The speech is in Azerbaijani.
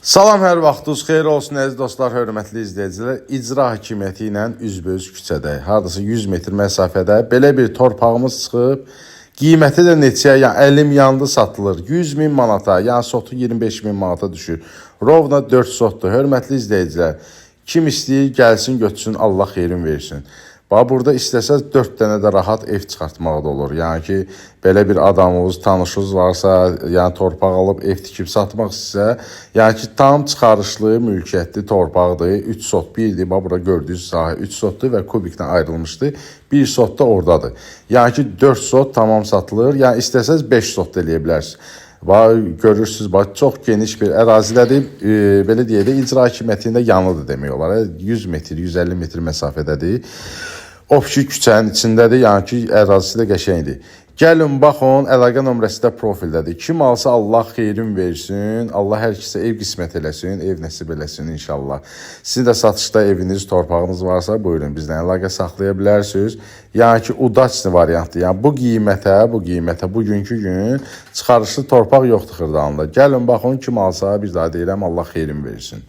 Salam, hər vaxtınız xeyir olsun əziz dostlar, hörmətli izləyicilər. İcra hakimiyyəti ilə üzbəüz küçədə, hardasa 100 metr məsafədə belə bir torpağımız çıxıb. Qiyməti də neçəyə, yəni əlim yandı satılır. 100 min manata, yəni sotu 25 min manata düşür. Rovna 4 sotdur. Hörmətli izləyicilər, kim istəyir gəlsin götürsün, Allah xeyrin versin. Bax, burada istəsəz 4 dənə də rahat ev çıxartmağı da olur. Yəni ki, belə bir adamınız, tanışınız varsa, yəni torpaq alıb ev tikib satmaq istəsə, yəni ki, tam çıxarışlı, mülkiyyətli torpaqdır. 3 sot birdir. Bax, burada gördüyünüz sahə 3 sotdur və kubikdən ayrılmışdır. 1 sot da oradadır. Yəni ki, 4 sot tamam satılır. Yəni istəsəz 5 sot da eləyə bilərsiniz. Bax, görürsünüz, bax, çox geniş bir ərazidədir. Belə deyək də, icra hakimiyyətində yanıdır demək olar. 100 metr, 150 metr məsafədədir. Opki küçənin içindədir, yəni ki, ərazisi də qəşəngdir. Gəlin, baxın, əlaqə nömrəsi də profildədir. Kim alsa Allah xeyrin versin, Allah hər kəsə ev qismət eləsin, ev nəsib eləsin inşallah. Sizin də satışda eviniz, torpağınız varsa, buyurun, bizdən əlaqə saxlaya bilərsiniz. Yəni ki, udaçlı variantdır. Yəni bu qiymətə, bugünkü gün çıxarışlı torpaq yoxdur Xırdalanında. Gəlin, baxın, kim alsa, bir daha deyirəm, Allah xeyrin versin.